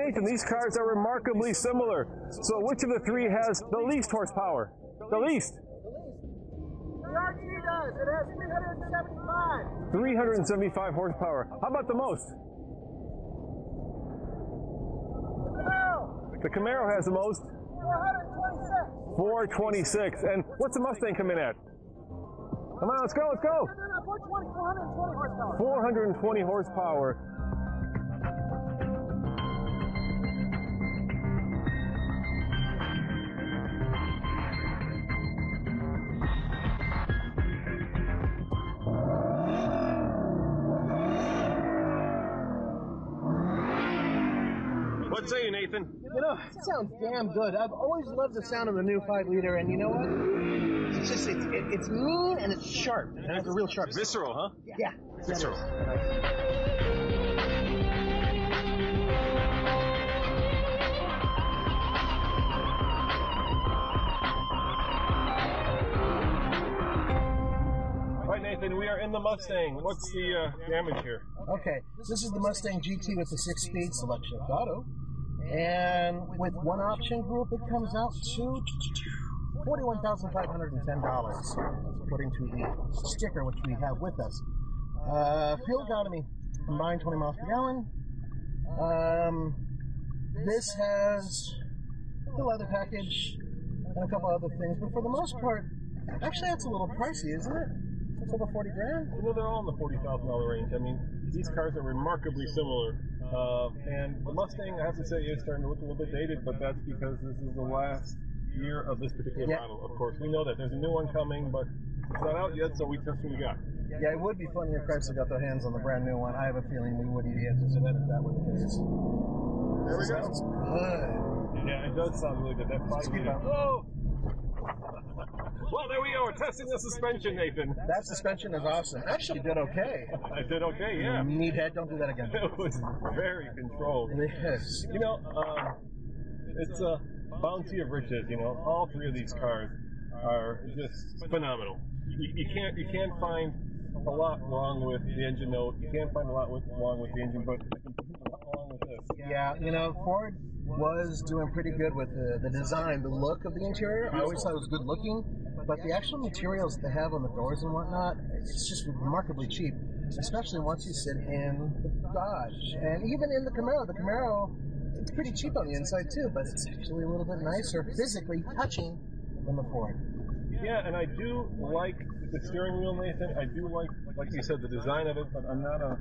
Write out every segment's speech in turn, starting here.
Nathan, these cars are remarkably similar. So which of the three has the least horsepower? The least? The RG does. It has 375. 375 horsepower. How about the most? The Camaro has the most? 426. 426. And what's the Mustang come in at? Come on, let's go, let's go. 420 horsepower. 420 horsepower. What say you, Nathan? You know, it sounds damn good. I've always loved the sound of the new 5-liter, and you know what? It's just, it's mean and it's sharp. And it's a real sharp. Visceral, huh? Yeah. Visceral. Right, Nathan, we are in the Mustang. What's the damage here? Okay, this is the Mustang GT with the 6-speed selection auto. And with one option group, it comes out to $41,510, according to the sticker which we have with us. Fuel economy, combined 20 miles per gallon. This has the leather package and a couple other things, but for the most part, actually that's a little pricey, isn't it? It's over 40 grand. You know, they're all in the $40,000 range. I mean, these cars are remarkably similar. And the Mustang, I have to say, is starting to look a little bit dated, but that's because this is the last year of this particular model. Of course, we know that there's a new one coming, but it's not out yet, so we test what we got. Yeah, it would be funny if Chrysler got their hands on the brand new one. I have a feeling we wouldn't be anticipating if that were the case. There we go. Sounds good. Yeah, it does sound really good. That 5-liter. Whoa! Well, there we go. We're testing the suspension, Nathan. That suspension is awesome. Actually, did okay. I did okay, yeah. Meathead, don't do that again. It was very controlled. Yes. You know, it's a bounty of riches. You know, all three of these cars are just phenomenal. You can't find a lot wrong with the engine note. You can't find a lot wrong with the engine, but a lot wrong with this. Yeah, you know, Ford was doing pretty good with the design, the look of the interior. I always thought it was good looking, but the actual materials they have on the doors and whatnot, it's just remarkably cheap, especially once you sit in the Dodge. And even in the Camaro, it's pretty cheap on the inside too, but it's actually a little bit nicer physically touching than the Ford. Yeah, and I do like the steering wheel, Nathan. I do like you said, the design of it, but I'm not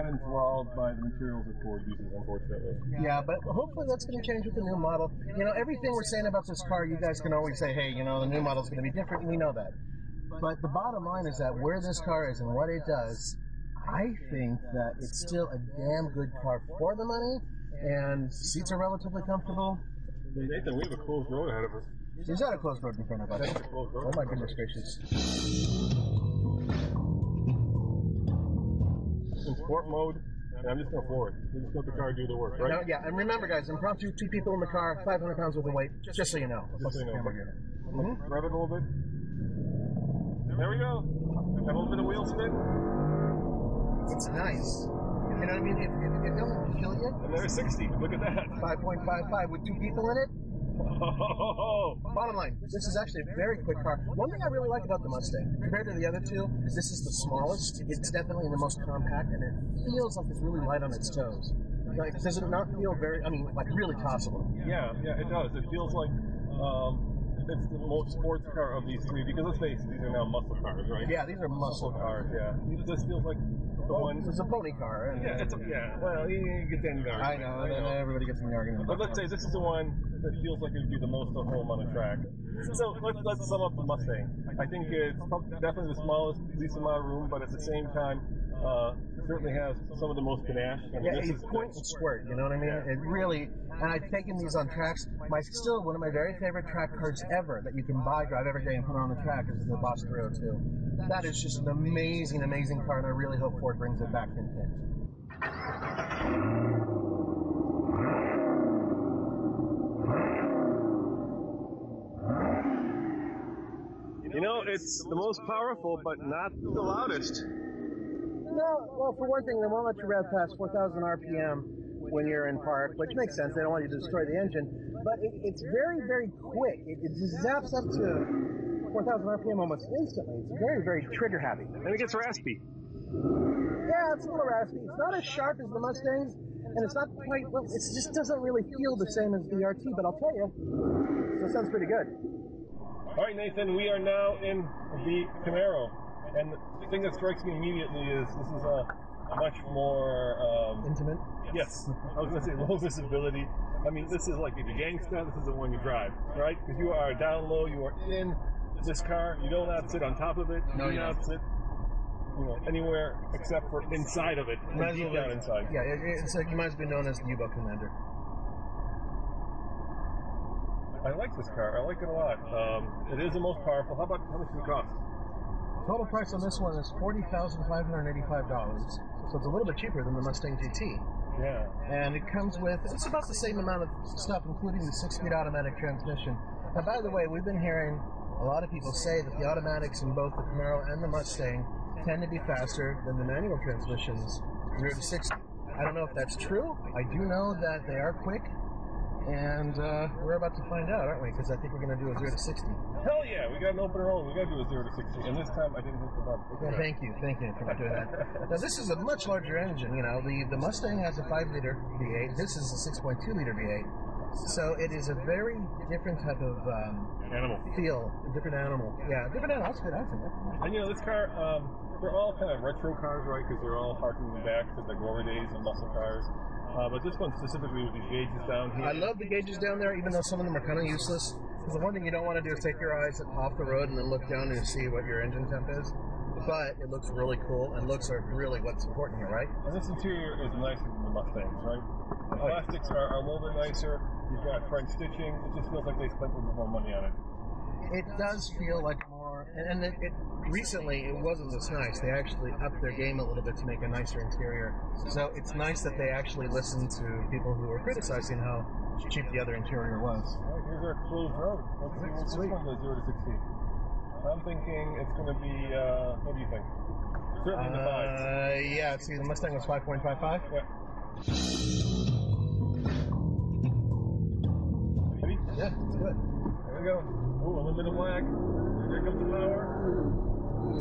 enthralled by the materials that Ford uses, unfortunately. Yeah, but hopefully that's going to change with the new model. You know, everything we're saying about this car, you guys can always say, hey, you know, the new model's going to be different, and we know that. But the bottom line is that where this car is and what it does, I think that it's still a damn good car for the money, and seats are relatively comfortable. Nathan, we have a closed road ahead of us. Is that a closed road in front of us? That's a closed road. Oh my goodness gracious. In sport mode, and I'm just going to floor it. We just let the car do the work, right? Now, yeah, and remember guys, impromptu, 2 people in the car, 500 pounds worth of weight, just so you know. Just so you know. Rev it a little bit. There we go. Got a little bit of wheel spin. It's nice. You know what I mean? It doesn't kill you. And there's 60. Look at that. 5.55 with 2 people in it. Oh. Bottom line, this is actually a very quick car. One thing I really like about the Mustang, compared to the other two, is this is the smallest. It's definitely the most compact, and it feels like it's really light on its toes. Like, does it not feel very, I mean, like really tossable? Yeah, it does. It feels like it's the most sports car of these three, because let's face it, these are now muscle cars, right? Yeah, these are muscle cars. Yeah, this feels like the one. It's a pony car. Well, you get the end of the argument. I know, then everybody gets in the argument. But let's say this is the one that feels like it would be the most at home on a track. So let's sum up the Mustang. I think it's definitely the smallest, least amount of room, but at the same time, certainly has some of the most panache. I mean, yeah, it's point and squirt, you know what I mean? Yeah. It really, and I've taken these on tracks. Still one of my very favorite track cars ever that you can buy, drive every day, and put on the track is the Boss 302. That is just an amazing, amazing car, and I really hope Ford brings it back in fit. You know, it's the most powerful, but not the loudest. No, well, for one thing, they won't let you rev past 4,000 RPM, when you're in park, which makes sense. They don't want you to destroy the engine. But it's very, very quick. It just zaps up to 4,000 RPM almost instantly. It's very, very trigger happy. And it gets raspy. Yeah, it's a little raspy. It's not as sharp as the Mustangs, and it's not quite, well, it just doesn't really feel the same as the RT, but I'll tell you, it sounds pretty good. All right, Nathan, we are now in the Camaro, and the thing that strikes me immediately is this is a much more... intimate? Yes, I was going to say low visibility. I mean, this is like if you're gangsta, this is the one you drive, right? Because you are down low, you are in this car, you do not sit on top of it, you do not sit anywhere except for inside of it, and deep down inside. Yeah, it's like you might be known as the U-boat commander. I like this car. I like it a lot. It is the most powerful. How much does it cost? Total price on this one is $40,585. So it's a little bit cheaper than the Mustang GT. Yeah. And it comes with, it's about the same amount of stuff, including the 6-speed automatic transmission. Now, by the way, we've been hearing a lot of people say that the automatics in both the Camaro and the Mustang tend to be faster than the manual transmissions, 0 to 60. I don't know if that's true. I do know that they are quick. And we're about to find out, aren't we? Because I think we're going to do a 0 to 60. Hell yeah, we got an open roll. We got to do a 0 to 60. And this time I didn't hit the button. Yeah, thank you for doing that. Now this is a much larger engine. You know, the Mustang has a 5-liter V8. This is a 6.2-liter V8. So it is a very different type of animal feel, a different animal. Yeah, different animal. That's good. I think. And this car, they're all kind of retro cars, right? Because they're all harkening back to the glory days of muscle cars. But this one specifically with these gauges down here. I love the gauges down there, even though some of them are kind of useless. Because the one thing you don't want to do is take your eyes off the road and then look down and see what your engine temp is. But it looks really cool, and looks are really what's important here, right? And this interior is nicer than the Mustangs, right? The plastics are a little bit nicer. You've got French stitching. It just feels like they spent a little bit more money on it. It does feel like more, and it recently it wasn't this nice. They actually upped their game a little bit to make a nicer interior. So it's nice that they actually listened to people who were criticizing how cheap the other interior was. All right, here's our closed road. Let's see what's this one goes 0 to 60. I'm thinking it's going to be, what do you think? Certainly in the 5s. Yeah, see, the Mustang was 5.55? Yeah. Ready? Yeah, it's good. There we go. Ooh, a little bit of lag. There comes the power.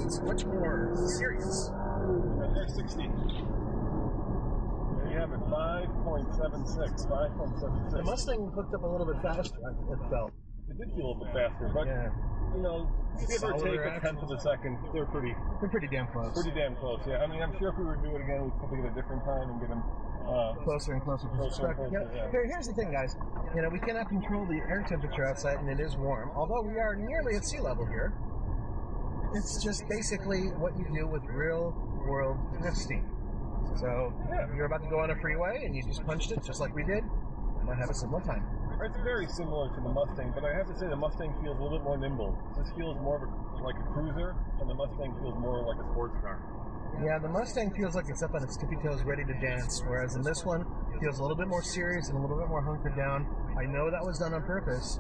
It's much more serious. And there's 60. There you have it, 5.76. 5.76. The Mustang hooked up a little bit faster, it felt. It did feel a little bit faster, but give or take a tenth of a second, they're pretty damn close. Pretty damn close, yeah. I mean, I'm sure if we were to do it again, we'd probably get a different time and get them closer and closer. Yeah. Here's the thing, guys. We cannot control the air temperature outside, and it is warm. Although we are nearly at sea level here, it's just basically what you do with real-world testing. So you're about to go on a freeway, and you just punched it, just like we did. You might have a similar time. It's very similar to the Mustang, but I have to say the Mustang feels a little bit more nimble. This feels more of like a cruiser, and the Mustang feels more like a sports car. Yeah, the Mustang feels like it's up on its tippy toes, ready to dance, whereas in this one, it feels a little bit more serious and a little bit more hunkered down. I know that was done on purpose.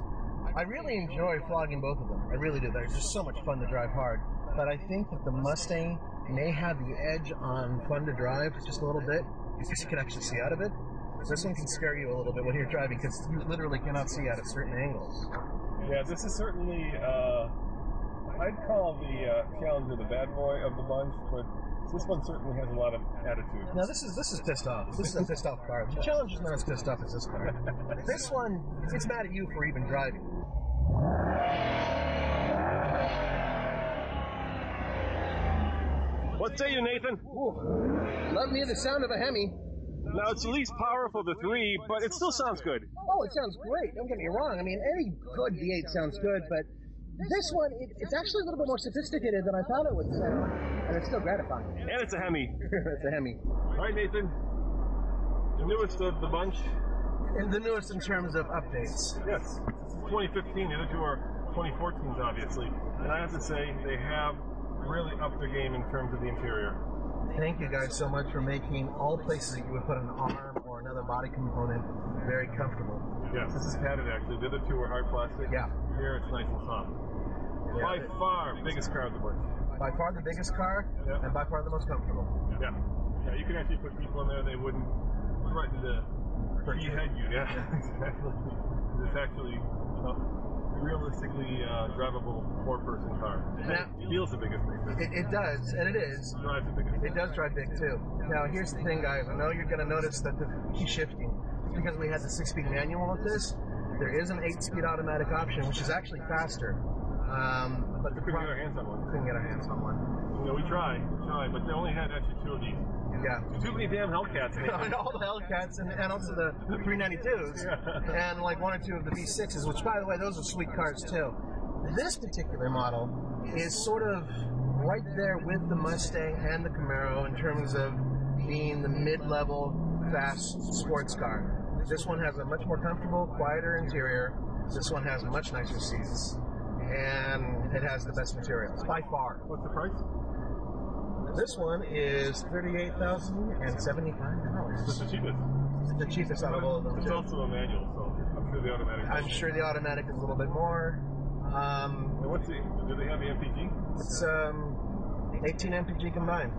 I really enjoy flogging both of them. I really do. They're just so much fun to drive hard. But I think that the Mustang may have the edge on fun to drive just a little bit, because you can actually see out of it. This one can scare you a little bit when you're driving, because you literally cannot see out at certain angles. Yeah, this is certainly, I'd call the Challenger the bad boy of the bunch, but this one certainly has a lot of attitude. Now this is pissed off. This is a pissed off car. The Challenger's not as pissed off as this car. This one, it's mad at you for even driving. What say you, Nathan? Ooh, love me the sound of a Hemi. Now, it's the least powerful of the three, but it still sounds good. Oh, it sounds great. Don't get me wrong. I mean, any good V8 sounds good, but this one, it's actually a little bit more sophisticated than I thought it would sound, and it's still gratifying. And it's a Hemi. It's a Hemi. All right, Nathan. The newest of the bunch. And the newest in terms of updates. Yes. This is 2015. The other two are 2014s, obviously. And I have to say, they have really upped their game in terms of the interior. Thank you guys so much for making all places that you would put an arm or another body component very comfortable. Yes, this is padded actually. The other two are hard plastic. Yeah. Here it's nice and soft. Yeah. By far, biggest car of the bunch. By far the biggest car, and by far the most comfortable. Yeah. Yeah, you can actually put people in there, they wouldn't right in the head you. Yeah, exactly. It's actually a realistically drivable four-person car. Now, It feels the biggest thing. it does, and it is. It drives the biggest. It does drive big too. Now here's the thing, guys. I know you're going to notice that the key shifting. It's because we had the 6-speed manual with this. There is an 8-speed automatic option, which is actually faster. But we couldn't get our hands on one. Couldn't get our hands on one. You know, we tried, but they only had actually 2 of these. Yeah. Too many damn Hellcats. And all the Hellcats and also the 392s. Yeah. And like 1 or 2 of the V6s, which by the way, those are sweet cars too. This particular model is sort of right there with the Mustang and the Camaro in terms of being the mid-level fast sports car. This one has a much more comfortable, quieter interior. This one has much nicer seats. And it has the best materials, by far. What's the price? This one is $38,075. It's the cheapest. It's the cheapest out of all of them, It's too. also a manual, so I'm sure the automatic. I'm sure the automatic is a little bit more. And what's the? Do they have the MPG? It's 18 MPG combined.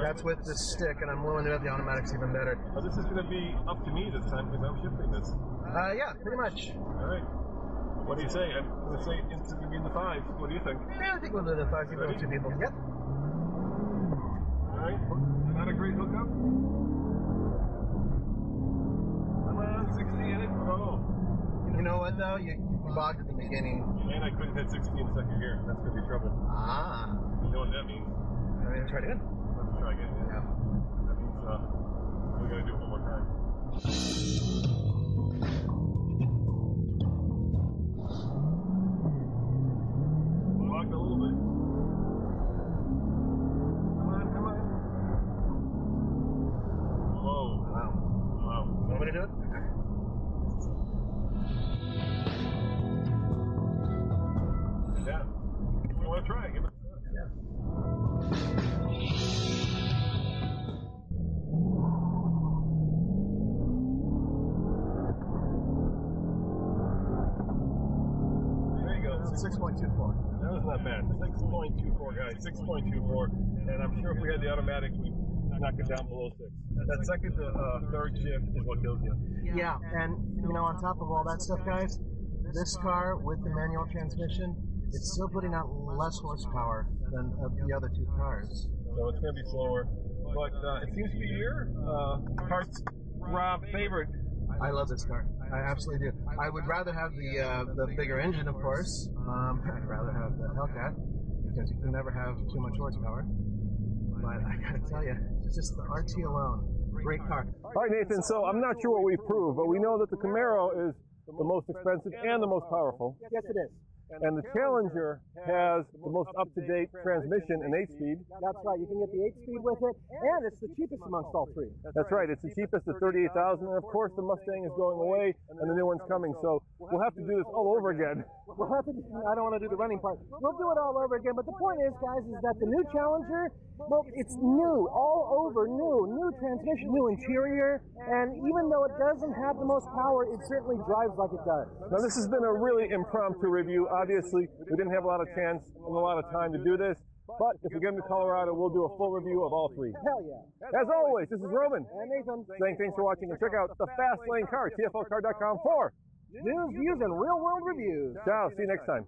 That's with the stick, and I'm willing to bet the automatic's even better. Oh, this is going to be up to me this time because I'm shifting this. Yeah, pretty much. All right. What do you say? I'm going to say it's going to be in the 5s. What do you think? Yeah, I think we'll do the 5 people with 2 people. Yep. All right. Not a great hookup. Come on, 60 in it. Oh. You know what, though? You bogged at the beginning. And I couldn't hit 60 in second gear. That's going to be trouble. Ah. You know what that means? I mean, try it again. Let's try again. Yeah. That means we're going to do it one more time. Locked a little bit. Come on, come on. Whoa. Wow. Wow. Want me to do it? Yeah. If you want to try it, give it a shot. Yeah. There you go. 6.24. That was not bad. 6.24, guys. 6.24. And I'm sure if we had the automatic, we'd knock it down below 6. That second to third shift is what kills you. Yeah, and you know, on top of all that stuff, guys, this car with the manual transmission, it's still putting out less horsepower than the other 2 cars. So it's going to be slower. But it seems to be your Hearts Rob favorite. I love this car. I absolutely do. I would rather have the bigger engine, of course. I'd rather have the Hellcat because you can never have too much horsepower. But I gotta tell you, just the RT alone, great car. All right, Nathan, so I'm not sure what we proved, but we know that the Camaro is the most expensive and the most powerful. Yes, it is. And the Challenger has the most up-to-date transmission, an 8-speed. That's right. You can get the 8-speed with it, and it's the cheapest amongst all 3. That's right. It's the cheapest at $38,000, and of course the Mustang is going away, and the new one's coming. So we'll have to do this all over again. We'll have to. I don't want to do the running part. We'll do it all over again. But the point is, guys, is that the new Challenger, well, it's new, all over, new transmission, new interior, and even though it doesn't have the most power, it certainly drives like it does. Now this has been a really impromptu review. Obviously, we didn't have a lot of chance and a lot of time to do this, but if we get into Colorado, we'll do a full review of all 3. Hell yeah. As always, this is Roman. And Nathan. Saying thanks for watching, and check out the Fast Lane Car, TFLcar.com for News, views, and real-world reviews. Ciao. See you next time.